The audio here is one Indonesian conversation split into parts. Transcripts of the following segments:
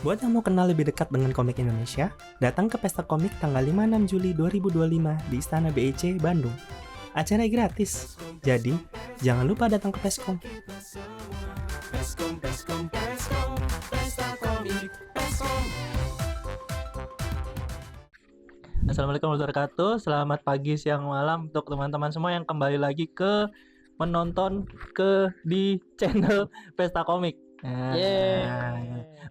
Buat yang mau kenal lebih dekat dengan komik Indonesia, datang ke Pesta Komik tanggal 5-6 Juli 2025 di Istana BEC, Bandung. Acara gratis, jadi jangan lupa datang ke Peskom. Assalamualaikum warahmatullahi wabarakatuh. Selamat pagi, siang, malam untuk teman-teman semua yang kembali lagi ke menonton di channel Pesta Komik.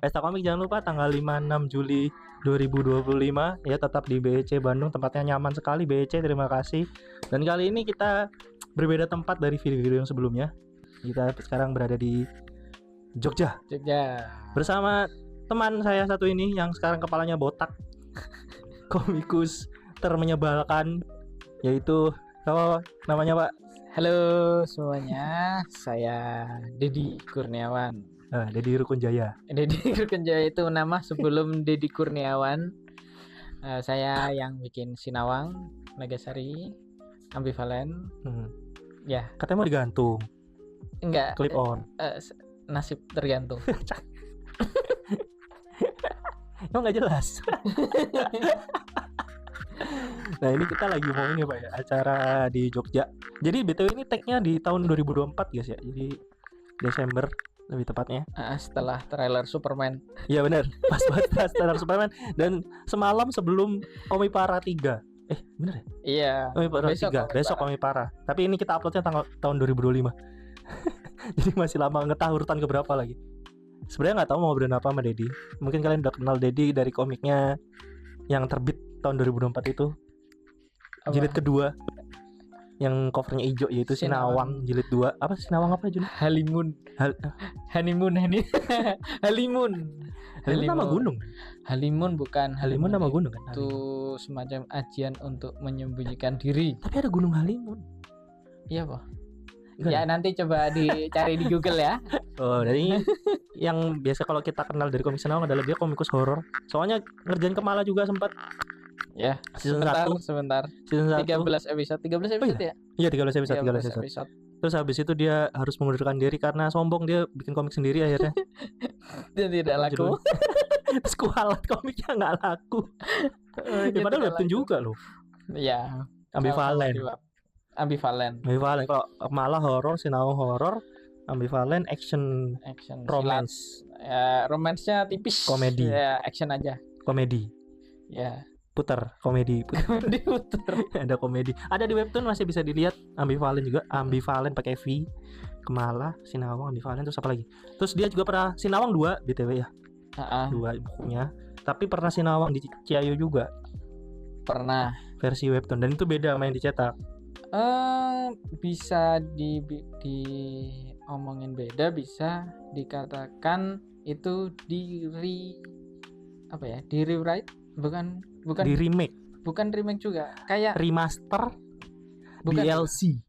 Pesta Komik jangan lupa tanggal 5-6 Juli 2025 ya, tetap di BEC Bandung, tempatnya nyaman sekali BEC, terima kasih. Dan kali ini kita berbeda tempat dari video-video yang sebelumnya. Kita sekarang berada di Jogja bersama teman saya satu ini yang sekarang kepalanya botak. Komikus termenyebalkan, yaitu namanya Pak. Halo semuanya, saya Deddy Kurniawan. Deddy Rukunjaya. Deddy Rukunjaya itu nama sebelum Deddy Kurniawan. Saya yang bikin Sinawang, Nagasari, Ambivalen. Ya. Katanya mau digantung. Enggak. Clip on. Nasib tergantung. Emang nggak jelas. Nah ini kita lagi mau ini Pak ya, acara di Jogja. Jadi BTW ini tag-nya di tahun 2024 guys ya. Jadi Desember lebih tepatnya. Setelah trailer Superman. Iya benar. Pas banget trailer Superman. Dan semalam sebelum Komipara 3. Bener ya? Iya. Komipara 3. Besok Komipara. Tapi ini kita uploadnya tahun 2025. Jadi masih lama, nggak tahu urutan keberapa lagi. Sebenarnya nggak tahu mau brand apa sama Deddy. Mungkin kalian udah kenal Deddy dari komiknya yang terbit tahun 2024 itu. Apa? Jilid kedua yang covernya hijau, yaitu Sinawang jilid 2. Apa Sinawang apa Jun? Halimun. Halimun. Halimun nama gunung. Halimun bukan. Halimun nama gunung kan? Itu semacam ajian untuk menyembunyikan diri. Tapi ada gunung Halimun. Iya Pak. Ya nanti coba dicari di Google ya. Dari yang biasa kalau kita kenal dari komik Sinawang adalah dia komikus horor. Soalnya ngerjain Kemala juga sempat. Ya, sebentar. Season 1. 13 episode ya? Iya, 13 episode. Terus habis itu dia harus mengundurkan diri karena sombong, dia bikin komik sendiri akhirnya. Dan tidak laku. Terus kualat komiknya nggak laku. Padahal webtoon juga loh. Iya. Ambivalen. Kalau malah horor, Sinawang horor, ambivalen action romance. Ya, romance-nya tipis. Komedi. Ya, action aja. Komedi. Ya. Komedi. Puter. Ada komedi. Ada di webtoon, masih bisa dilihat. Ambivalen juga. Ambivalen pakai V. Kemala, Sinawang, ambivalen, terus apa lagi? Terus dia juga pernah Sinawang 2 BTW ya. 2 bukunya. Tapi pernah Sinawang di Ciayo juga. Pernah. Versi webtoon, dan itu beda sama yang dicetak. Bisa diomongin beda, bisa dikatakan itu di rewrite, bukan di remake. Bukan remake juga, kayak remaster, bukan DLC.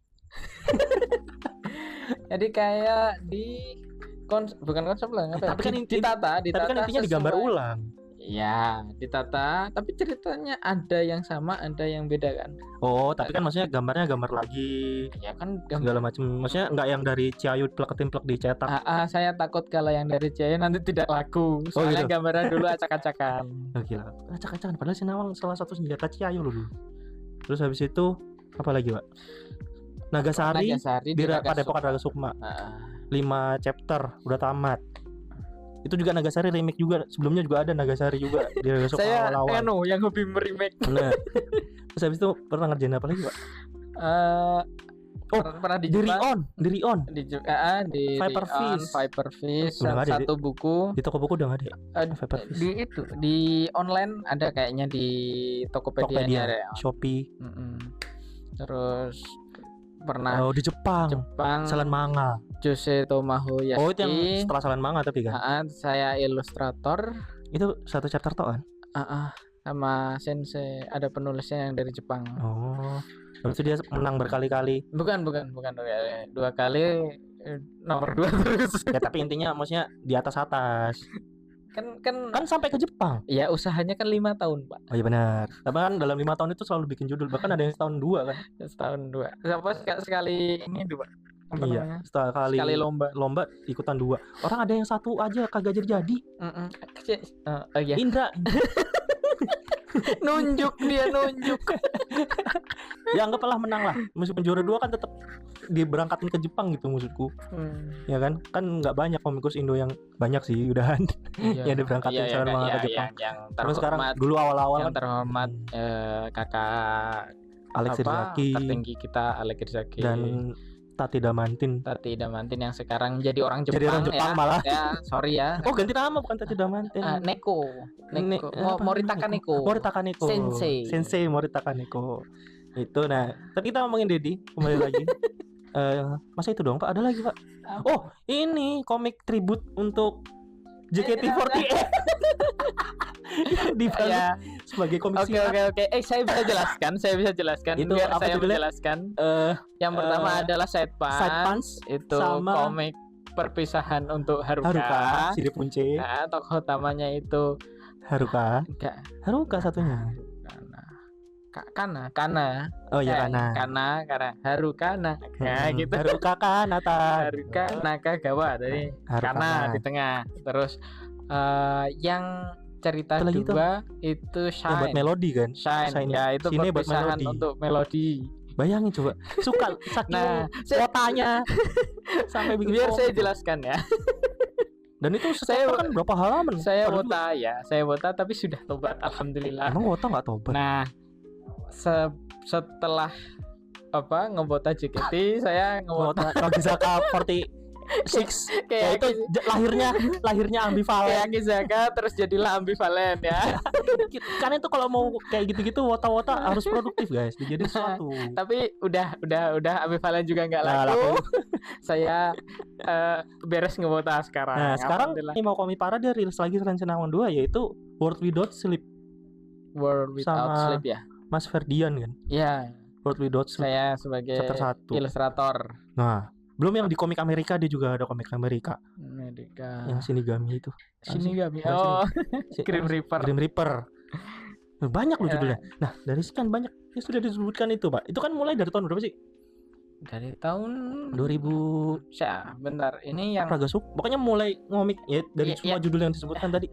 Jadi kayak bukan konsep lah, tapi kan ditata intinya digambar ulang. Ya, ditata, tapi ceritanya ada yang sama, ada yang beda kan. Tapi kan maksudnya gambarnya gambar lagi. Ya kan segala macam. Maksudnya nggak yang dari Ciayu plek-plek dicetak. Saya takut kalau yang dari Ciayu nanti tidak laku. Soalnya gitu. Gambarnya dulu acak-acakan. Gila. Acak-acakan, padahal Sinawang salah satu senjata Ciayu loh dulu. Terus habis itu apa lagi, Pak? Nagasari di Padepokan Raga Sukma. 5 chapter udah tamat. Itu juga Nagasari remake juga. Sebelumnya juga ada Nagasari juga di Raga Sukma awal-awal. Saya yang hobi meremake. Benar. Terus habis itu pernah ngerjain apa lagi, Pak? Pernah di Rion. Di Viper Fish satu buku. Di toko buku udah nggak ada. Di online ada kayaknya, di Tokopedia ada. Shopee. Terus pernah di Jepang Salan Manga. Jose Tomahoyashi. Itu yang setelah Salan Manga tapi kan. Saya ilustrator. Itu satu chapter toh kan? Sama sensei, ada penulisnya yang dari Jepang. Habis itu dia menang berkali-kali. Bukan 2 kali, nomor 2 terus. Ya tapi intinya maksudnya di atas. Kan sampai ke Jepang. Ya usahanya kan 5 tahun Pak. Oh iya benar. Tapi kan dalam 5 tahun itu selalu bikin judul. Bahkan ada yang setahun 2 kan. Setahun 2. Siapa sekali ini 2. apa Iya, namanya? sekali Sekali lomba. ikutan 2. Orang ada yang satu aja kagak jadi. Iya. Indra Nunjuk dia nunjuk. ya anggaplah menang lah. Meskipun juara 2 kan tetap diberangkatin ke Jepang gitu maksudku. Ya kan? Kan nggak banyak komikus Indo yang banyak sih udahan. Iya. Ya diberangkatin sama ke Jepang. Yang Terus sekarang terhormat, dulu awal-awal yang kan terhormat kakak Alex apa Irzaki tertinggi kita Alex Irzaki dan Tati Damantin. Tati Damantin yang sekarang jadi orang Jepang, Jadi orang Jepang malah. Ya, sorry ya. Oh, ganti nama bukan Tati Damantin. Neko. Moritaka Neko. Moritaka Neko. Sensei Moritaka Neko. Itu nah, tapi kita ngomongin Dedi kembali lagi. Masa itu dong, Pak? Ada lagi, Pak? Oh, ini komik tribute untuk JKT48. Dibangun Ya. sebagai komik Oke. silat. Saya bisa jelaskan. Itu Biar apa saya judulnya? menjelaskan. Yang pertama adalah Side Side Punch. Punch Itu sama komik perpisahan untuk Haruka. Haruka, Siri Punce. Nah, tokoh utamanya itu Haruka. enggak Haruka satunya. Kana. Oh iya, Kana. Karena Harukana. Nah, gitu. Haruka Kanata. Haruka Nakagawa tadi. Haruka Kana Kana. di tengah. Terus yang cerita Itu lagi kedua itu Yang buat Shine. melodi kan. Shine. Ya, itu Sini buat perpisahan melodi. untuk melodi. Bayangin coba. Suka saking Nah, kotanya sampai bikin biar komik. saya jelaskan ya. Dan itu Saya- kan berapa halaman? Saya Padahal wota tapi sudah tobat alhamdulillah. Emang Wota nggak tobat? Nah, setelah ngebota JKT, saya Wota ngebota Nogizaka 46. Ya kayak itu lahirnya ambivalen. kayak Akizaka terus jadilah ambivalen ya. Karena itu kalau mau kayak gitu-gitu Wota harus produktif guys. Jadi sesuatu. Tapi udah ambivalen juga nggak Nah, laku. laku. Saya beres ngebota sekarang. Nah sekarang Alhamdulillah. ini mau Komipara dia rilis lagi Rancanawang 2 yaitu World Without Sleep. World Without sama Sleep ya. Mas Ferdian kan. Ya, World Without Sleep saya sebagai chapter 1. ilustrator. Nah belum yang di komik Amerika, dia juga ada komik Amerika Medika. yang Shinigami itu. Shinigami. Bukan Oh, Si- Grim Reaper. Grim Reaper. Banyak loh Ya. judulnya. Nah dari sekian banyak ya sudah disebutkan itu Pak. Itu kan mulai dari tahun berapa sih? Dari tahun 2000 bentar. Ini yang Pragasuk. Pokoknya mulai ngomik ya dari Iya, semua judul yang disebutkan tadi.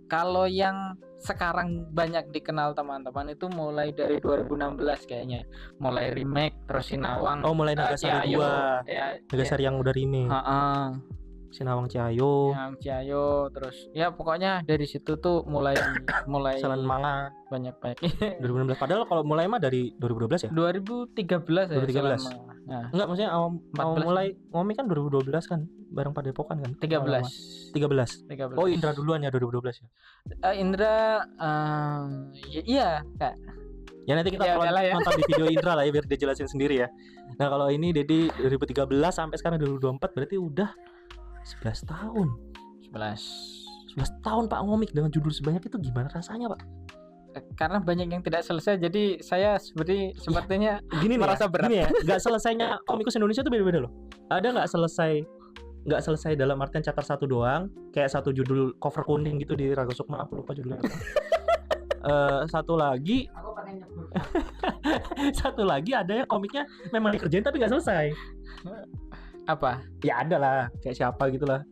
kalau yang sekarang banyak dikenal teman-teman itu mulai dari 2016 kayaknya. Mulai remake terus Sinawang. Oh mulai Nagasari 2. Nagasari yang udah remake. Sinawang Ciayo. Yang Ciayo terus ya pokoknya dari situ tuh mulai Salan Manga banyak 2016. Padahal kalau mulai mah dari 2012 ya? 2013 ya. 2013. Salan Manga. Nah, Enggak, maksudnya awal 14. mulai ngomik kan 2012 kan, bareng Padepokan kan? 13. 13. 13. Oh, Indra duluan ya 2012 ya. Indra iya Kak. Ya nanti kita Ya kalau udahlah ya. nonton di video Indra lah ya biar dia jelasin sendiri ya. Nah, kalau ini Dedi 2013 sampai sekarang 2024 berarti udah 11 tahun. 11 tahun Pak ngomik dengan judul sebanyak itu, gimana rasanya, Pak? Karena banyak yang tidak selesai jadi saya sepertinya Gini nih merasa ya, berat. gini ya, nggak selesainya komikus Indonesia tuh beda-beda loh. Ada nggak selesai dalam artian chapter 1 doang, kayak satu judul cover kuning gitu di Ragasukma, aku lupa judulnya apa. Satu lagi ada yang komiknya memang dikerjain tapi nggak selesai. Apa? Ya ada lah, kayak siapa gitu lah.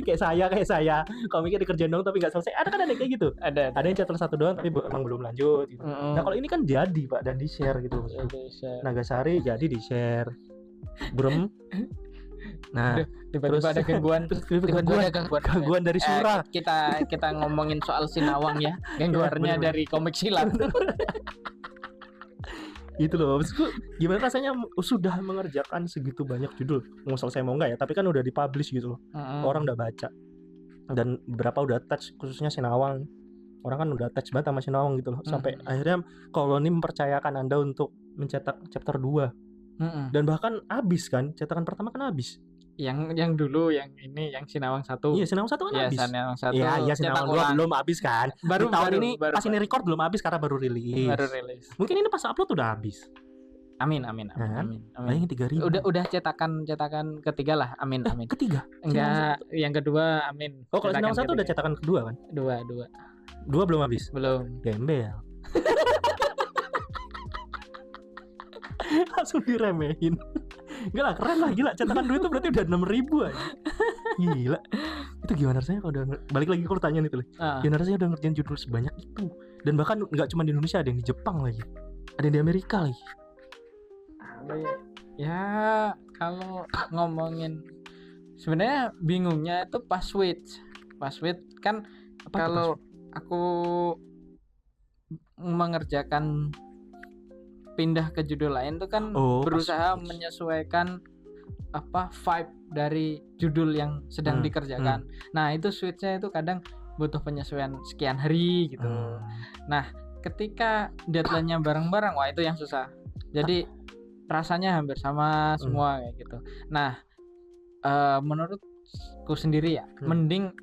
kayak saya komiknya dikerjain dong tapi nggak selesai. Ada kan, ada kayak gitu. Ada Ada yang chapter 1 doang tapi emang belum lanjut gitu. Nah kalau ini kan jadi Pak, dan di share gitu. Nagasari jadi di share. Brem. Nah, tiba-tiba ada gangguan. Tiba-tiba ada gangguan dari Sura. Kita ngomongin soal Sinawang ya. Gangguannya bener. dari komik silat. Itu loh, maksudku gimana rasanya sudah mengerjakan segitu banyak judul, mau selesai mau enggak ya, tapi kan udah dipublish gitu loh. Orang udah baca dan beberapa udah touch, khususnya Sinawang. Orang kan udah touch banget sama Sinawang gitu loh. Sampai akhirnya Koloni mempercayakan Anda untuk mencetak chapter 2. Dan bahkan habis kan, cetakan pertama kan habis. Yang dulu yang Sinawang 1. Iya, Sinawang 1 kan habis. Sinawang 1. Iya, Sinawang 2 belum habis kan. Baru Di tahun ini baru, pas ini record belum habis karena baru rilis. Mungkin ini pas upload udah habis. Amin. Bayangin 3.000. Udah cetakan ketiga lah. Amin. Ketiga. Enggak, yang kedua amin. Oh, kalau Sinawang 1 udah cetakan kedua kan? Dua belum habis. belum. Gembel. Langsung diremehin. Enggak lah, keren lah, gila. Cetakan duit itu berarti udah 6.000 aja. Gila. Itu gimana rasanya kalau udah balik lagi ke pertanyaan itu, gimana rasanya udah ngerjain judul sebanyak itu? Dan bahkan nggak cuma di Indonesia, ada yang di Jepang lagi, ada yang di Amerika lagi. Ya kalau ngomongin sebenarnya bingungnya itu pas switch kan. Apa kalau aku mengerjakan pindah ke judul lain tuh kan berusaha menyesuaikan vibe dari judul yang sedang dikerjakan. Nah itu switchnya itu kadang butuh penyesuaian sekian hari gitu. Nah ketika deadline-nya bareng-bareng, wah itu yang susah. Jadi rasanya hampir sama semua kayak gitu. Nah menurutku sendiri ya, mending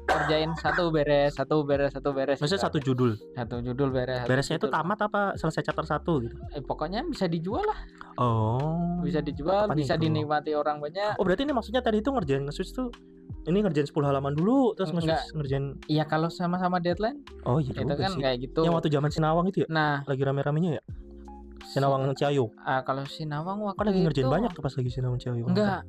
kerjain satu beres. Maksudnya satu judul beres. Beresnya itu tamat apa selesai chapter 1 gitu? Pokoknya bisa dijual lah. Bisa dijual, Apaan bisa itu? dinikmati orang banyak. Berarti ini maksudnya tadi itu ngerjain nge-switch tuh, ini ngerjain 10 halaman dulu terus ngerjain. Iya kalau sama-sama deadline. Iya itu kan sih. kayak gitu. Yang waktu zaman Sinawang itu ya? Nah, lagi rame-ramenya ya? Sinawang Ciayo. Kalau Sinawang waktu lagi ngerjain itu banyak tuh pas lagi Sinawang Ciayo. Enggak.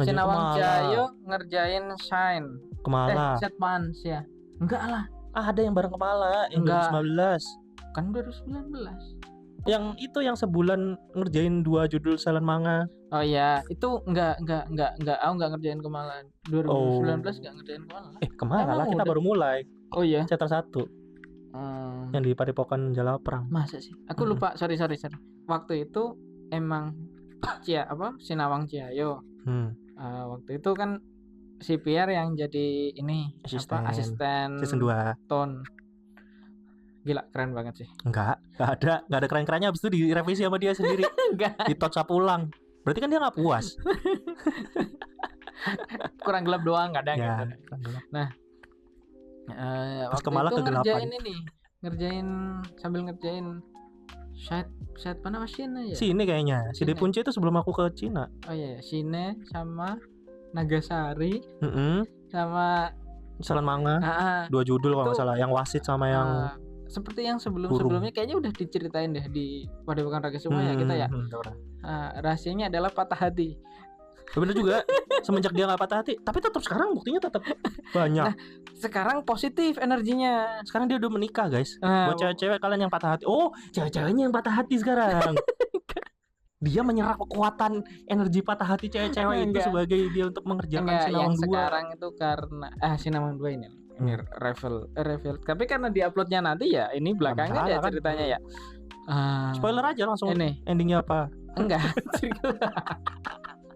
Sinawang Ciayo ngerjain Shine. Kemala. Setmans ya. Enggak lah. Ada yang bareng Kemala yang 2019. Kan 2019. Yang itu yang sebulan ngerjain 2 judul selan manga. Oh iya, itu enggak. Aku enggak ngerjain Kemala. 2019 enggak ngerjain Kemala. Kemala lah, kita baru mulai. Oh iya. Chapter 1. Yang di Padepokan Jala Perang. Masa sih? Aku lupa. Sorry. Waktu itu emang Sinawang Ciayo. Waktu itu kan si Pierre yang jadi ini asisten season 2 Ton. Gila keren banget sih. Enggak ada keren-kerennya. Abis itu direvisi sama dia sendiri. Enggak. Ditouch up ulang. Berarti kan dia gak puas. Kurang gelap doang kadang ya, gitu. Nah waktu Kemala itu kegelapan. ngerjain sambil ngerjain side mana Shine ya? Sini kayaknya. Si Depunce itu sebelum aku ke Cina. Oh iya, Shine sama Nagasari sama Selan manga. 2 judul kalau nggak salah. Yang Wasit sama yang seperti yang sebelumnya kayaknya udah diceritain deh di Padepokan Raga Suma ya kita ya. Rahasianya adalah patah hati. Bener juga. Semenjak dia nggak patah hati, tapi tetap sekarang buktinya tetap banyak. Nah, sekarang positif energinya. Sekarang dia udah menikah, guys. Buat cewek-cewek kalian yang patah hati. Cewek-ceweknya yang patah hati sekarang. Dia menyerap kekuatan energi patah hati cewek-cewek itu sebagai dia untuk mengerjakan Sinawang 2. Sekarang itu karena Sinawang 2 ini reveal. Tapi karena diuploadnya nanti ya, ini belakangnya ya ceritanya ya. Spoiler aja langsung ini. Endingnya apa? Enggak.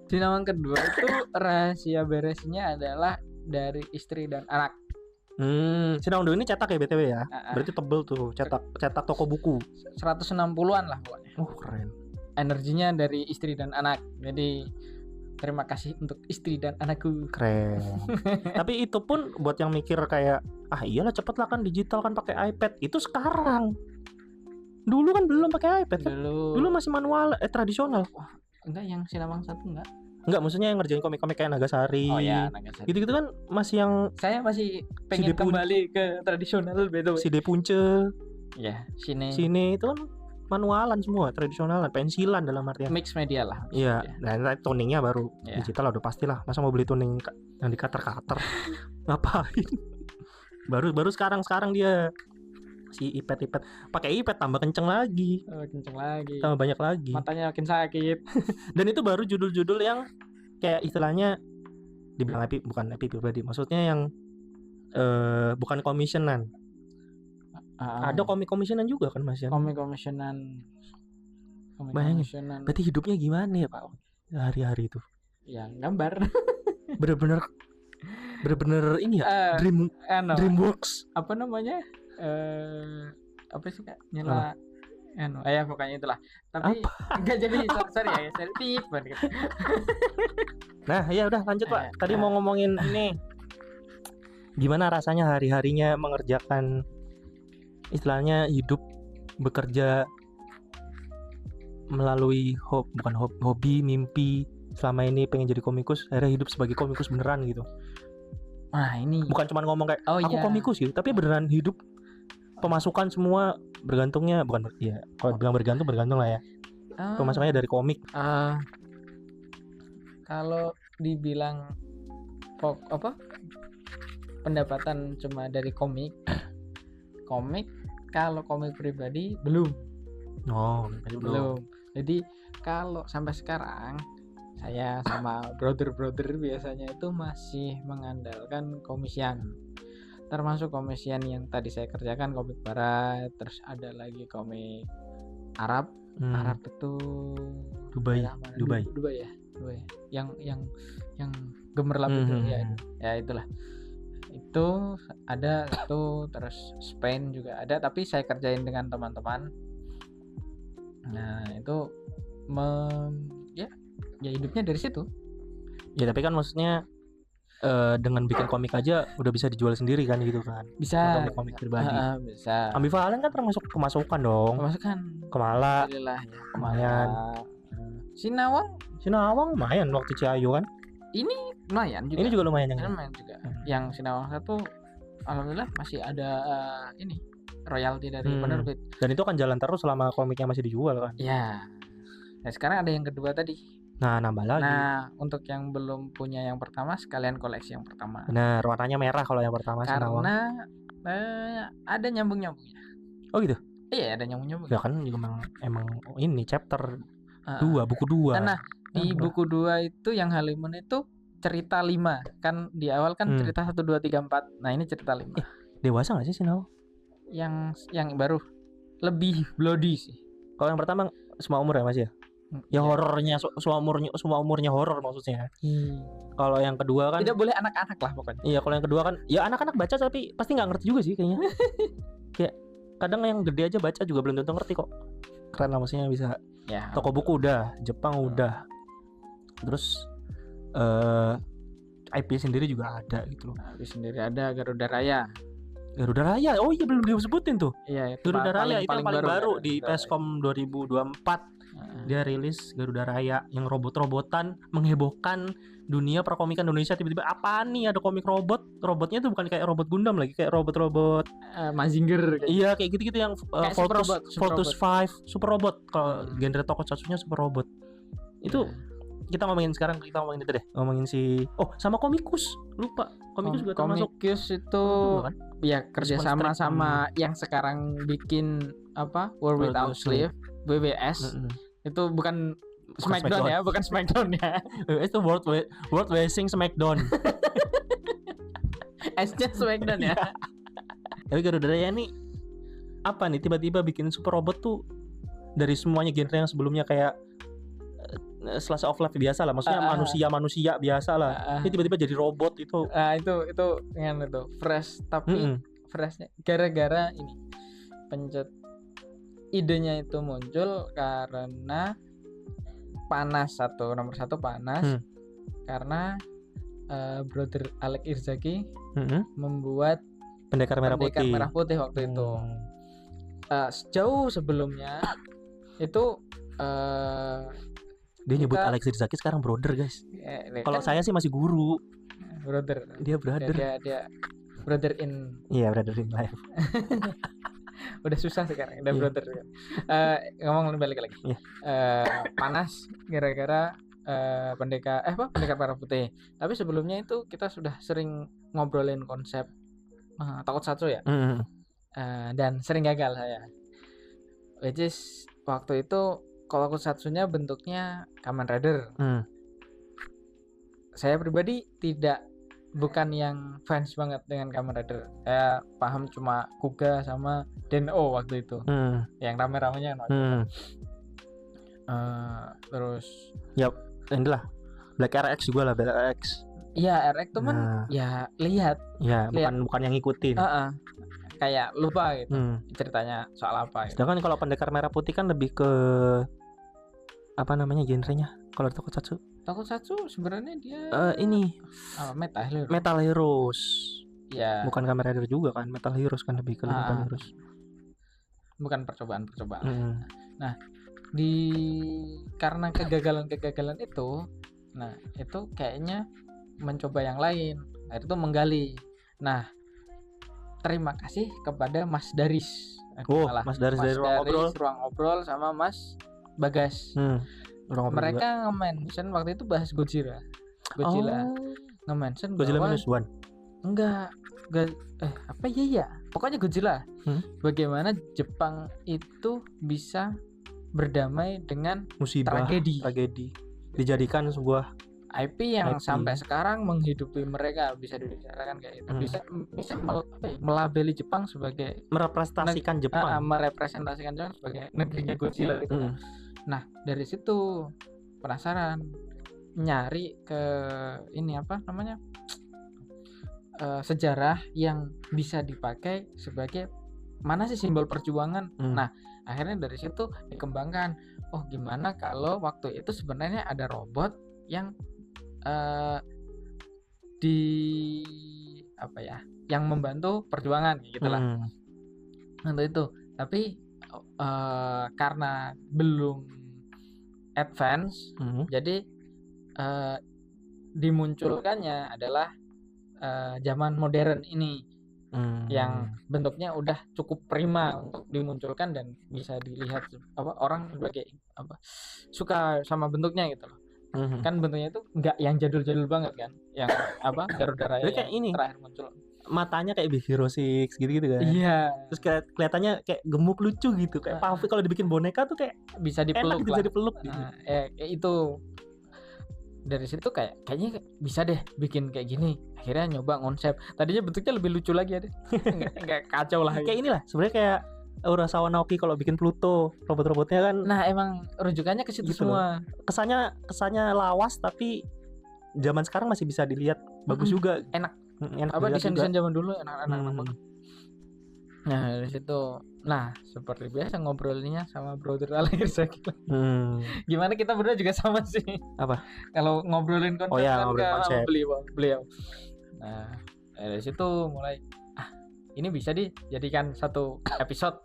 Sinawang kedua itu rahasia beresnya adalah dari istri dan anak. Sinawang 2 ini cetak ya BTW ya. Berarti tebel tuh, cetak toko buku. 160-an lah pokoknya. Keren. Energinya dari istri dan anak. Jadi terima kasih untuk istri dan anakku. Keren. Tapi itu pun buat yang mikir kayak iyalah cepet lah kan digital kan pakai iPad. Itu sekarang. Dulu kan belum pakai iPad. Dulu masih manual tradisional. Enggak, yang Sinawang 1 enggak. Enggak, maksudnya yang ngerjain komik-komik kayak Nagasari. Oh ya, Nagasari. Gitu-gitu kan masih yang saya masih pengen kembali ke tradisional betul. Si Depunce. Ya, Sini itu kan manualan semua, tradisionalan, pensilan dalam artian mix media lah. Iya, dan tuningnya baru digital udah pastilah. Masa mau beli tuning yang di cutter ngapain? Baru sekarang dia si iPad pakai iPad tambah kenceng lagi. Tambah banyak lagi. Matanya makin sakit. Dan itu baru judul-judul yang kayak istilahnya dibilang bukan pribadi. Maksudnya yang bukan commissionan. Ada komik-komisionan juga kan Mas ya? Komik-komisionan. Bayangin, berarti hidupnya gimana ya Pak hari-hari itu? Ya gambar. Bener-bener ini ya Dreamworks. Apa namanya? Apa sih Kak? Nyala. Pokoknya itulah. Tapi enggak jadi sorry ya, selektif banget. Nah, ya udah lanjut Pak. Tadi mau ngomongin ini. Gimana rasanya hari-harinya mengerjakan istilahnya hidup bekerja melalui hobi, mimpi selama ini pengen jadi komikus, akhirnya hidup sebagai komikus beneran gitu. Nah ini bukan cuma ngomong kayak aku komikus gitu, tapi beneran hidup, pemasukan semua bergantungnya kalau bilang bergantung lah ya. Pemasukannya dari komik. Kalau dibilang pendapatan cuma dari komik kalau komik pribadi belum. Belum. Jadi kalau sampai sekarang saya sama brother biasanya itu masih mengandalkan komisian. Termasuk komisian yang tadi saya kerjakan, komik barat, terus ada lagi komik Arab. Arab itu Dubai ya. Yang gemerlap itu ya itulah. Itu ada itu, terus Spain juga ada, tapi saya kerjain dengan teman-teman. Nah, itu ya hidupnya dari situ. Ya tapi kan maksudnya dengan bikin komik aja udah bisa dijual sendiri kan gitu kan. Bisa. Komik pribadi. Bisa. Ambivalen kan termasuk kemasukan dong. Kemala. Alhamdulillah ya. Lumayan. Sinawang lumayan waktu Ciayo kan. Ini lumayan juga. Ini juga lumayan yang lumayan juga. Yang Sinawang 1 alhamdulillah masih ada ini royalti dari penerbit. Dan itu akan jalan terus selama komiknya masih dijual kan. Ya. Nah, sekarang ada yang kedua tadi. Nah, nambah lagi. Nah, untuk yang belum punya yang pertama, sekalian koleksi yang pertama. Benar, warnanya merah kalau yang pertama. Karena ada nyambung-nyambungnya. Oh gitu? Iya, ada nyambung-nyambung. Ya kan emang ini chapter 2, buku 2. Nah, di buku 2 itu yang Halimun itu cerita 5. Kan di awal kan cerita 1, 2, 3, 4. Nah, ini cerita 5. Dewasa gak sih Sinawang? Yang baru lebih bloody sih. Kalau yang pertama semua umur ya Mas ya? Ya horornya semua umurnya horor maksudnya. Kalau yang kedua kan tidak boleh anak-anak lah pokoknya. Iya, kalau yang kedua kan ya anak-anak baca tapi pasti nggak ngerti juga sih kayaknya. Kayak kadang yang gede aja baca juga belum tentu ngerti kok. Keren lah maksudnya bisa. Ya. Toko buku udah, Jepang udah. Terus IP sendiri juga ada gitu loh. IP sendiri ada, Garuda Raya. Oh iya belum disebutin tuh. Iya, Garuda Raya itu yang paling baru di PESCOM 2024. Dia rilis Garuda Raya yang robot-robotan menghebohkan dunia perkomikan Indonesia. Tiba-tiba apaan nih ada komik robotnya tuh bukan kayak robot Gundam lagi, kayak robot-robot Mazinger kayak. Iya, kayak gitu-gitu yang Voltus 5 Super Robot. Kalau genre tokusatsunya Super Robot. Itu kita ngomongin itu deh. Ngomongin sama Komikus. Lupa. Komikus juga termasuk. Komikus itu kan? Ya kerja sama yang sekarang bikin World Without Sleep, WWS. Itu bukan Smackdown ya, bukan Smackdown ya. Itu World Wrestling Smackdown. S-nya Smackdown ya. Tapi Garuda Raya ini apa nih tiba-tiba bikin Super Robot tuh dari semuanya genre yang sebelumnya kayak slice of life biasa lah, maksudnya manusia biasa lah. Ini tiba-tiba jadi robot itu. Itu yang itu fresh, tapi freshnya gara-gara ini idenya itu muncul karena nomor satu panas karena brother Alex Irzaki membuat Pendekar Merah Putih waktu itu. Jauh sebelumnya itu dia nyebut Alex Irzaki sekarang brother guys. Kalau saya sih masih guru. Brother. Dia brother. Dia brother in. Iya, brother in life. Udah susah sekarang, udah brother. Ngomong balik lagi. Panas gara-gara Pendekar Merah Putih. Tapi sebelumnya itu kita sudah sering ngobrolin konsep tokusatsu ya. Dan sering gagal saya. Which is waktu itu kalau tokusatsunya bentuknya Kamen Rider. Saya pribadi bukan yang fans banget dengan Kamen Rider. Saya paham cuma Kuga sama Den-O waktu itu. Yang rame-ramenya terus inilah Black RX juga lah, Black RX. Iya, RX tuh kan ya lihat. Ya, bukan yang ngikutin. Kayak lupa gitu ceritanya soal apa gitu. Sedangkan kalau Pendekar Merah Putih kan lebih ke apa namanya genrenya kalau tokusatsu sebenarnya dia ini Metal Heroes. Ya. Bukan Kamen Rider juga kan, Metal Heroes kan lebih ke Metal Heroes. Bukan percobaan. Nah, karena kegagalan itu, nah itu kayaknya mencoba yang lain. Nah, itu menggali. Nah, terima kasih kepada Mas Daris. Mas Daris dari Ruang Ngobrol sama Mas Bagas. Mereka nge-mention waktu itu bahas Godzilla. Nge-mention Godzilla bahwa minus one. Enggak apa ya pokoknya Godzilla. Bagaimana Jepang itu bisa berdamai dengan musibah, tragedi dijadikan sebuah IP yang sampai sekarang menghidupi mereka, bisa dibicarakan kayak itu. Bisa melabeli Jepang sebagai merepresentasikan Jepang sebagai negerinya Godzilla gitu. Nah, dari situ penasaran, nyari ke ini apa namanya? Sejarah yang bisa dipakai sebagai mana sih simbol perjuangan. Nah, akhirnya dari situ dikembangkan. Oh, gimana kalau waktu itu sebenarnya ada robot yang yang membantu perjuangan gitulah. Untuk itu. Tapi karena belum advance, jadi dimunculkannya adalah zaman modern ini yang bentuknya udah cukup prima untuk dimunculkan dan bisa dilihat orang sebagai suka sama bentuknya gitu loh. Kan bentuknya itu nggak yang jadul-jadul banget kan, yang Garuda Raya kayak ini terakhir muncul, matanya kayak Big Hero 6 gitu kan. Iya. Terus kelihatannya kayak gemuk lucu gitu, kayak Puffy kalau dibikin boneka tuh kayak bisa dipeluk enak, bisa dipeluk gitu. Itu dari situ kayaknya bisa deh bikin kayak gini. Akhirnya nyoba konsep. Tadinya bentuknya lebih lucu lagi ada. Enggak kacau lah. Kayak inilah sebenarnya kayak Urasawa Naoki kalau bikin Pluto, robot-robotnya kan. Nah, emang rujukannya ke situ gitu semua. Kesannya lawas tapi zaman sekarang masih bisa dilihat bagus juga. Enak desain-desain zaman dulu enak banget. Nah, dari situ. Nah, seperti biasa ngobrolinnya sama brother Alir saya kira. Gimana kita berdua juga sama sih. Apa? Kalau ngobrolin konsep ngobrolin konsep. Beliau. Nah, dari situ mulai ini bisa dijadikan satu episode.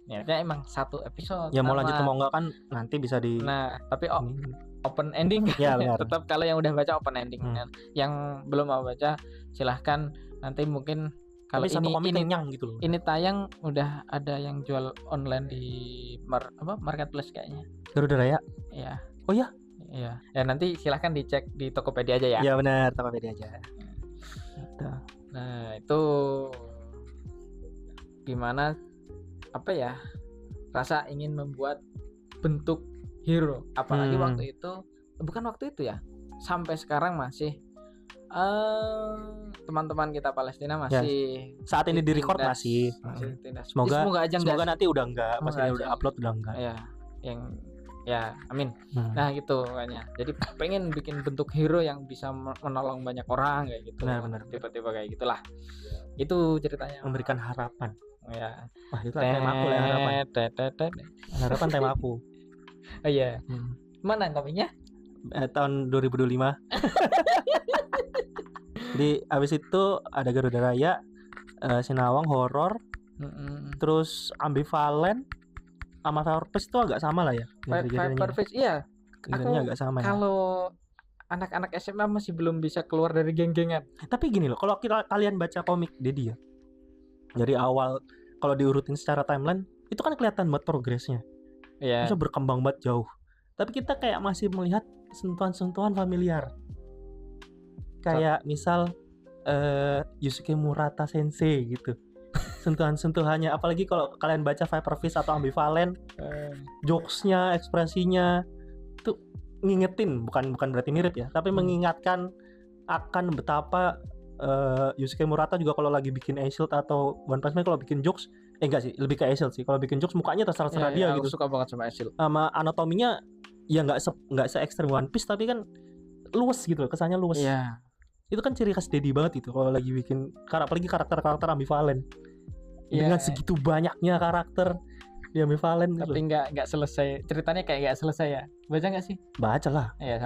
Niatnya emang satu episode. Ya mau lanjut mau enggak kan nanti bisa di. Nah, tapi open ending kan. Ya, benar. Tetap kalau yang udah baca open ending. Yang belum mau baca silahkan nanti mungkin kalau ini gitu loh. Ini tayang udah ada yang jual online di marketplace kayaknya. Garuda Raya? Iya. Oh ya? Iya. Ya nanti silahkan dicek di Tokopedia aja ya. Iya benar, Tokopedia aja. Nah, itu gimana rasa ingin membuat bentuk hero, apalagi waktu itu sampai sekarang masih teman-teman kita Palestina masih saat ini di record masih semoga nanti udah enggak, pas ini udah upload udah enggak amin. Nah gitu kayaknya, jadi pengen bikin bentuk hero yang bisa menolong banyak orang kayak gitu. Benar. Tiba-tiba kayak gitulah, itu ceritanya, memberikan harapan. Wah itu tema aku lah, harapan tema aku. Iya. Mana kopinya? Tahun 2025. Jadi abis itu ada Garuda Raya, Sinawang horor, terus ambivalen sama Fireface itu agak sama lah ya. Fireface iya. Agak sama. Kalau anak-anak SMA masih belum bisa keluar dari geng-gengan. Tapi gini loh, kalau kalian baca komik Dedi ya, dari awal kalau diurutin secara timeline itu kan kelihatan banget progresnya. Iya. Bisa berkembang banget jauh. Tapi kita kayak masih melihat sentuhan-sentuhan familiar. Kayak misal Yusuke Murata Sensei gitu. Sentuhan-sentuhannya, apalagi kalau kalian baca Fireface atau ambivalen, jokesnya, ekspresinya itu ngingetin, bukan berarti mirip ya, tapi mengingatkan akan betapa Yusuke Murata juga kalau lagi bikin A-Shield atau One Punch Man kalau bikin jokes, enggak sih, lebih ke A-Shield sih. Kalau bikin jokes mukanya terserah dia gitu. Aku suka banget sama A-Shield. Sama anatominya ya enggak se ekstrem One Piece, tapi kan luwes gitu loh, kesannya luwes. Iya. Itu kan ciri khas Dedi banget itu kalau lagi bikin apalagi karakter-karakter ambivalen. Dengan segitu banyaknya karakter di ambivalen tapi gitu. Nggak selesai ceritanya, kayak nggak selesai ya. Baca nggak sih? Baca lah. Iya,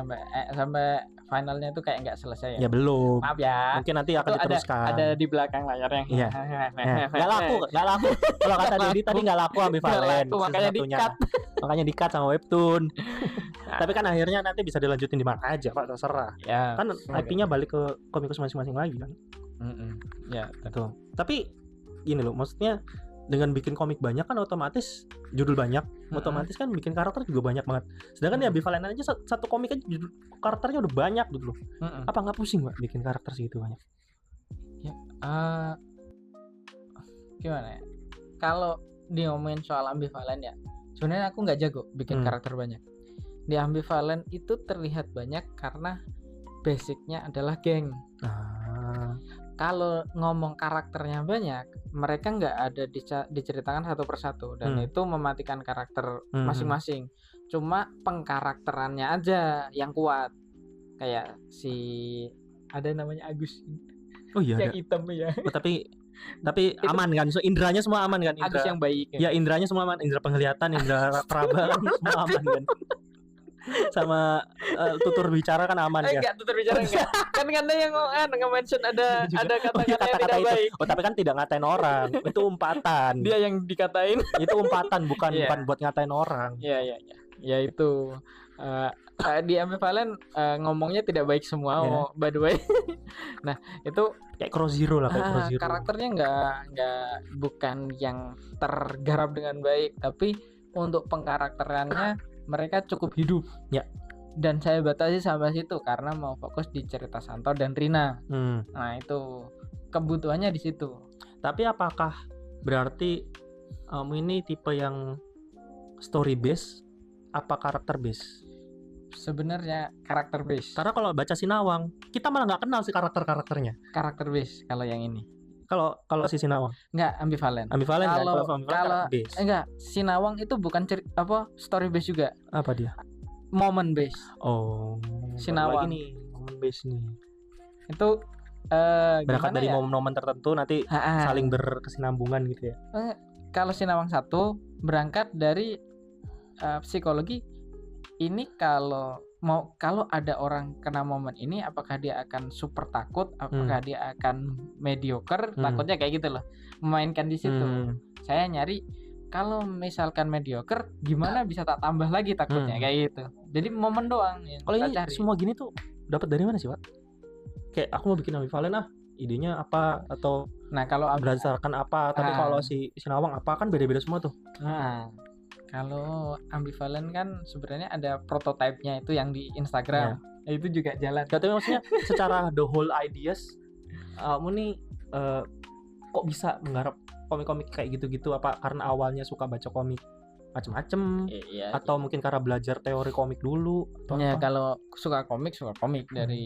sampai finalnya itu kayak nggak selesai ya. Ya belum. Maaf ya. Mungkin nanti akan diteruskan. Ada di belakang layarnya. Iya. Nggak laku. Kalau kata Dedi tadi nggak laku ambivalen. Makanya di-cut. Makanya di-cut sama webtoon. Tapi kan akhirnya nanti bisa dilanjutin di mana aja, Pak, terserah. Ya. Kan IP-nya balik ke komikus masing-masing lagi kan. Ya, betul. Tapi gini loh, maksudnya dengan bikin komik banyak kan otomatis judul banyak, otomatis kan bikin karakter juga banyak banget. Sedangkan di Ambivalent aja satu komik aja judul karakternya udah banyak gitu loh. Apa nggak pusing Pak bikin karakter segitu banyak? Ya, gimana ya? Kalau diomongin soal Ambivalent ya, sebenarnya aku nggak jago bikin karakter banyak. Di Ambivalent itu terlihat banyak karena basicnya adalah geng. Kalau ngomong karakternya banyak, mereka nggak ada diceritakan satu persatu dan itu mematikan karakter masing-masing. Cuma pengkarakterannya aja yang kuat. Kayak si ada namanya Agus. Oh iya. Yang hitam ya. Tapi aman kan? So indranya semua aman kan? Agus yang baik. Ya indranya semua aman, indra penglihatan, indra peraba semua aman kan? Sama tutur bicara kan aman ya? Enggak, tutur bicara enggak. Kan yang nge-mention ada kata-kata yang tidak baik. Oh, tapi kan tidak ngatain orang. Itu umpatan. Dia yang dikatain. Itu umpatan bukan buat ngatain orang. Iya. Ya itu di Ambivalent ngomongnya tidak baik semua by the way. Nah, itu kayak Cross Zero lah, kayak Cross Zero. Karakternya enggak bukan yang tergarap dengan baik, tapi untuk pengkarakterannya mereka cukup hidup ya, dan saya batasi sampai situ karena mau fokus di cerita Santo dan Rina. Nah itu kebutuhannya di situ. Tapi apakah berarti ini tipe yang story base apa karakter base? Sebenarnya karakter base. Karena kalau baca Sinawang kita malah nggak kenal sih karakternya. Karakter base kalau yang ini. Kalau si Sinawang enggak Ambivalent. Kalau base. Enggak, Sinawang itu bukan story base juga. Apa dia? Moment base. Oh. Sinawang ini moment base nih. Itu berangkat dari momen-momen tertentu nanti saling berkesinambungan gitu ya. Kalau Sinawang 1 berangkat dari psikologi. Ini kalau ada orang kena momen ini, apakah dia akan super takut, apakah dia akan mediocre, takutnya kayak gitu loh, memainkan di situ. Saya nyari kalau misalkan mediocre, gimana bisa tak tambah lagi takutnya kayak gitu. Jadi momen doang yang kalau ini cari. Semua gini tuh dapat dari mana sih Pak? Kayak aku mau bikin Ambivalent idenya apa atau kalau berdasarkan apa? Tapi kalau si Sinawang apa kan beda-beda semua tuh. Kalau Ambivalent kan sebenarnya ada prototipenya itu yang di Instagram. Itu juga jalan. Tapi maksudnya secara the whole ideas kamu nih kok bisa menggarap komik-komik kayak gitu-gitu, apa karena awalnya suka baca komik macem-macem atau mungkin karena belajar teori komik dulu ya apa? Kalau suka komik dari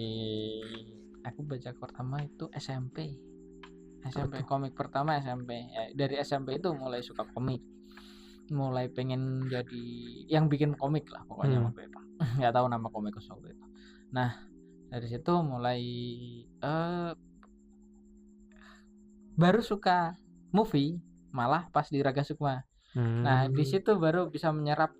aku baca pertama itu SMP komik pertama SMP ya, dari SMP itu mulai suka komik, mulai pengen jadi yang bikin komik lah pokoknya waktu itu. Nggak tahu nama komik waktu itu. Nah dari situ mulai baru suka movie malah pas di Raga Sukma. Nah di situ baru bisa menyerap,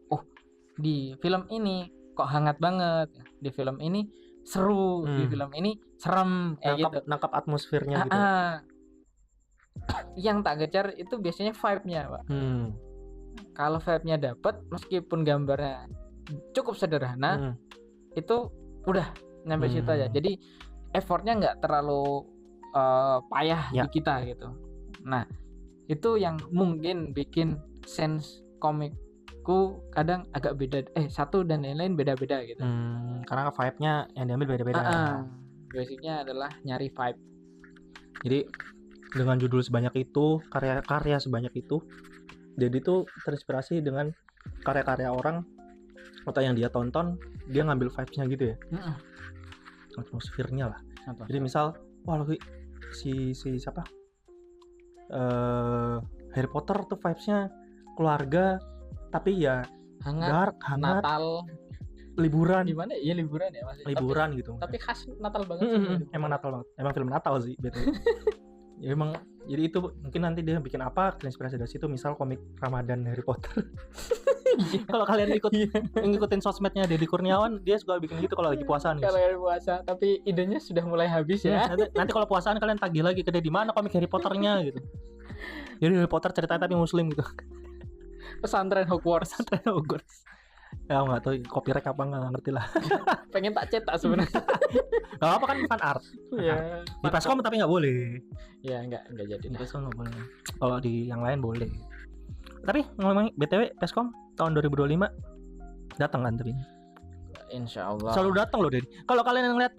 di film ini kok hangat banget, di film ini seru, di film ini serem, nangkap atmosfernya gitu. Yang tak gejar itu biasanya vibe-nya Pak. Kalau vibe-nya dapat, meskipun gambarnya cukup sederhana, itu udah nyampe situ aja. Jadi effortnya nggak terlalu payah di kita gitu. Nah itu yang mungkin bikin sense komikku kadang agak beda, satu dan lain-lain beda-beda gitu. Karena vibe-nya yang diambil beda-beda. Basicnya adalah nyari vibe. Jadi dengan judul sebanyak itu, karya-karya sebanyak itu, Dedi tuh terinspirasi dengan karya-karya orang atau yang dia tonton, dia ngambil vibes-nya gitu ya. Atmosfernya lah. Jadi misal, lagi si siapa? Harry Potter tuh vibes-nya keluarga, tapi ya hangat, Natal, liburan. Gimana? Iya liburan ya Mas. Liburan gitu. Tapi khas Natal banget sih. Emang Natal banget. Emang film Natal sih betul. Ya emang jadi itu mungkin nanti dia bikin apa terinspirasi dari situ, misal komik Ramadan Harry Potter. Kalau kalian ngikutin sosmednya Deddy Kurniawan, dia suka bikin gitu kalau lagi puasaan. Kalau lagi puasa, tapi idenya sudah mulai habis ya. Nanti kalau puasaan kalian tagih lagi ke Deddy, mana komik Harry Potternya gitu. Jadi Harry Potter ceritanya tapi muslim gitu. Pesantren Hogwarts. Ya nggak tahu copyright apa nggak ngerti lah. Pengen tak cetak sebenarnya. Gak apa kan fan art. Ya. Di Pascom tapi nggak boleh. Ya enggak jadi. Di Pascom nggak boleh. Kalau di yang lain boleh. Tapi ngomong BTW Pascom tahun 2025 datang kan tapi. Insya Allah. Selalu datang loh Dedi. Kalau kalian ngeliat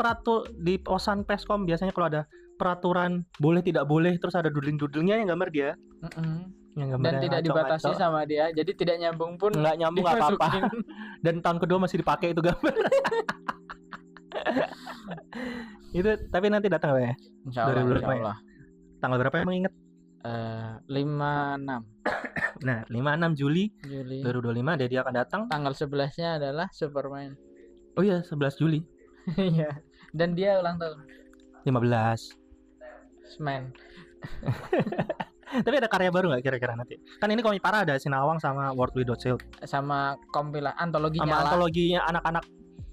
di posan Pascom biasanya kalau ada peraturan boleh tidak boleh terus ada doodling-doodlingnya yang gambar dia. Dan tidak dibatasi sama dia, jadi tidak nyambung pun nggak nyambung nggak apa-apa. Dan tahun kedua masih dipakai itu gambar. Itu tapi nanti datang ya? Insya Allah. Tanggal berapa emang inget? 56. Nah 56 Juli 2025 Dedi akan datang. Tanggal 11-nya adalah Superman. Oh iya 11 Juli. Iya. Dan dia ulang tahun 15 Semen. Tapi ada karya baru nggak kira-kira nanti? Kan ini komik parah ada Sinawang sama World Without Shield. Sama antologinya sama antologinya anak-anak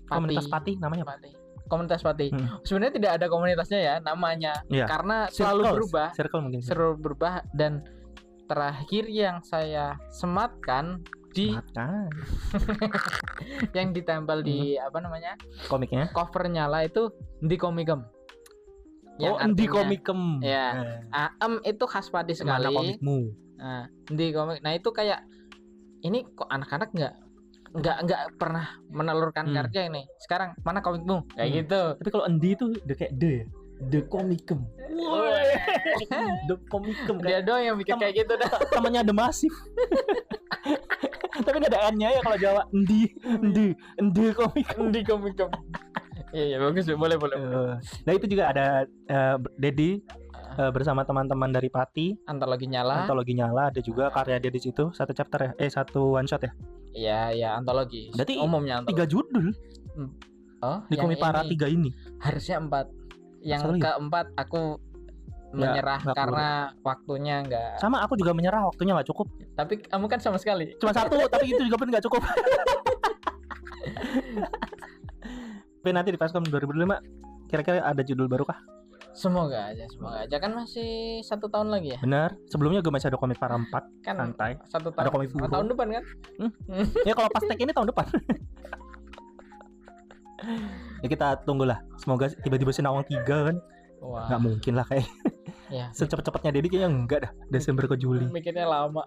komunitas Pati namanya apa? Komunitas Pati. Sebenarnya tidak ada komunitasnya ya namanya. Iya. Karena selalu berubah. Selalu berubah dan terakhir yang saya sematkan yang ditempel di apa namanya? Komiknya. Covernya lah itu di Komikem. Di Komikem. Ya. Itu khas Pati sekali. Mana komikmu? Nah, di komik. Nah, itu kayak ini kok anak-aanak nggak pernah menelurkan karya ini. Sekarang mana komikmu? Kayak gitu. Tapi kalau Endi itu udah kayak ya. The Komikem. The Komikem. Dia doang yang bikin kayak gitu dah. Temannya The Massive. Tapi nggak ada N-nya ya kalau Jawa. Endi Komikem. Iya bagus, boleh. Nah itu juga ada Dedi bersama teman-teman dari Pati. Antologi Nyala ada juga karya dia di situ, satu chapter ya, satu one shot ya. Iya antologi. Berarti umumnya antologi. 3 judul. Di Komik Para 3 ini. Harusnya 4. Yang keempat aku menyerah karena waktunya enggak. Sama aku juga menyerah, waktunya nggak cukup. Tapi kamu kan sama sekali. Cuma 1, tapi itu juga pun nggak cukup. Tapi nanti di Pascom 2025 kira-kira ada judul baru kah? Semoga aja kan masih 1 tahun lagi ya. Benar. Sebelumnya juga masih ada Komik Para 4 kan santai. 1 tahun. Ada Komik Furo. Tahun depan kan? Ya kalau pas tag ini tahun depan. Ya kita tunggulah. Semoga tiba-tiba Sinawang 3 kan. Wah. Nggak mungkin lah kayak. Ya. Secepat-cepatnya Dedi kayaknya enggak dah. Desember ke Juli. Mikirnya lama.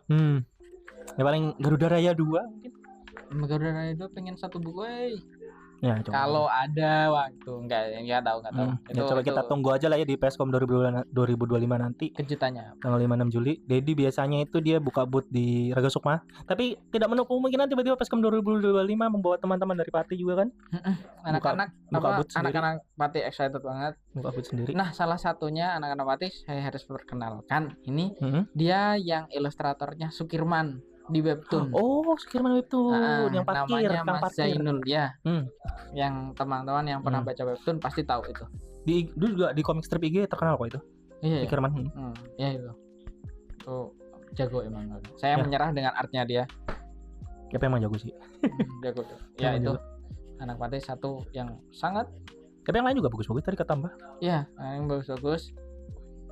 Ya paling Garuda Raya 2 mungkin. Garuda Raya 2 pengen 1 buku. Ya, kalau ada waktu enggak tahu. Ya, coba kita tunggu aja lah ya di Pascom 2025 nanti. Kejutannya tanggal 5-6 Juli. Dedi biasanya itu dia buka booth di Raga Sukma. Tapi tidak menutup kemungkinan tiba-tiba Pascom 2025 membawa teman-teman dari Pati juga kan. Anak-anak Pati excited banget. Buka booth sendiri. Nah, salah satunya anak-anak Pati saya harus perkenalkan. Ini dia yang ilustratornya Sukirman di webtoon. Sukirman webtoon yang parkir, namanya Mas Zainul ya. Yang teman-teman yang pernah baca webtoon pasti tahu itu. Dulu juga di komik strip IG terkenal kok itu. Iya. Sukirman. Iya itu. Tuh jago emang. Saya menyerah dengan artnya dia. Siapa emang jago sih? Jago. Ya itu. Jago. Anak Pati satu yang sangat. Tapi yang lain juga bagus-bagus tadi ketambah. Iya, yang bagus-bagus.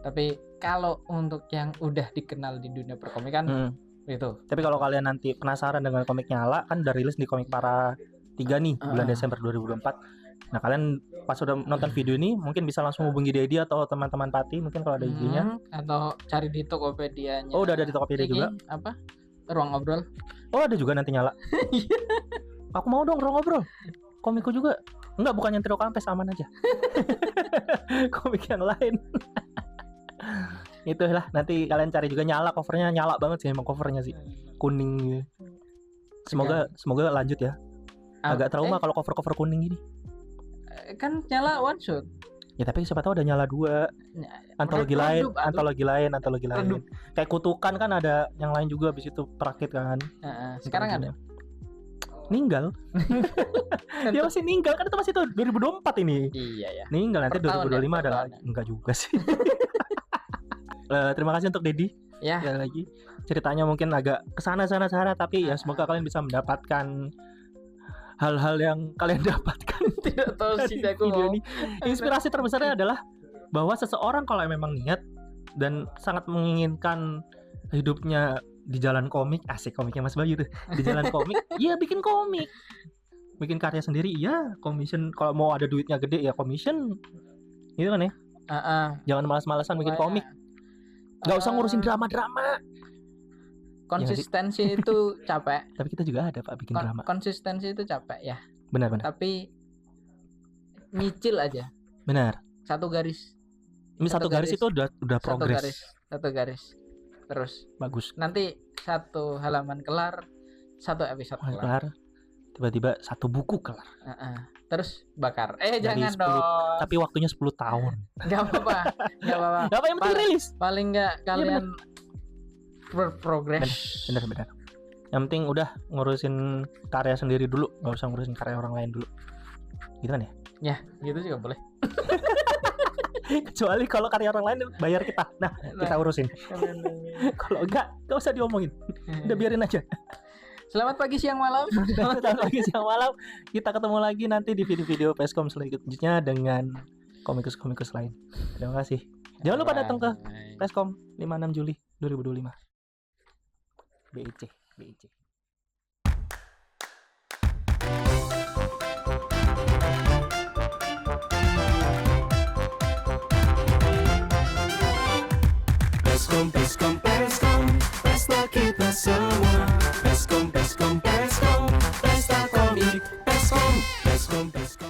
Tapi kalau untuk yang udah dikenal di dunia perkomikan itu. Tapi kalau kalian nanti penasaran dengan komik Nyala kan udah rilis di Komik Para 3 nih bulan Desember 2024. Nah kalian pas udah nonton video ini mungkin bisa langsung hubungi Dedi atau teman-teman Pati mungkin kalau ada IG-nya atau cari di Tokopedia-nya. Udah ada di Tokopedia juga. Apa? Ruang Ngobrol. Ada juga nanti Nyala. Aku mau dong Ruang Ngobrol. Komikku juga. Enggak, bukan yang Trio Kampes, aman aja. Komik yang lain. Itulah nanti kalian cari juga Nyala, covernya nyala banget sih emang covernya sih, kuning gitu. Semoga lanjut ya. Agak trauma kalau cover kuning gini. Kan Nyala one shot. Ya tapi siapa tahu ada Nyala 2. Antologi lain. Kayak Kutukan kan ada yang lain juga habis itu Perakit kan. Sekarang ada. Ninggal. Dia masih ninggal kan itu masih 2024 ini. Iya ya. Ninggal nanti 2025 ada enggak juga sih. Terima kasih untuk Dedi. Ya. Lagi ceritanya mungkin agak kesana tapi ya semoga kalian bisa mendapatkan hal-hal yang kalian dapatkan. Tidak tahu sih aku video ini. Inspirasi terbesarnya adalah bahwa seseorang kalau memang niat dan sangat menginginkan hidupnya di jalan komik, asik komiknya Mas Bayu tuh. Di jalan komik, iya bikin komik. Bikin karya sendiri, iya, commission. Kalau mau ada duitnya gede ya commission. Gitu kan ya. Jangan malas-malasan bikin komik. Gak usah ngurusin drama-drama. Konsistensi itu capek. Tapi kita juga ada Pak bikin drama. Konsistensi itu capek ya. Benar. Tapi nyicil aja. Benar. Satu garis. Satu garis itu udah progres. Satu garis. Terus bagus. Nanti satu halaman kelar, satu episode kelar. Tiba-tiba satu buku kelar. Terus bakar. Jangan 10, dong. Tapi waktunya 10 tahun. Gak apa-apa. Gak apa-apa. Yang penting rilis. Paling enggak kalian berprogres. Benar. Yang penting udah ngurusin karya sendiri dulu, nggak usah ngurusin karya orang lain dulu. Gitu kan ya? Ya, gitu juga boleh. Kecuali kalau karya orang lain bayar kita. Nah, kita urusin. Kalau enggak usah diomongin. Udah biarin aja. Selamat pagi, siang, malam. Selamat pagi, siang, malam. Kita ketemu lagi nanti di video-video PESCOM selanjutnya dengan komikus-komikus lain. Terima kasih. Jangan lupa datang ke PESCOM 5-6 Juli 2025. BEC. PESCOM, pesta kita semua. PESCOM, pesta komik. PESCOM.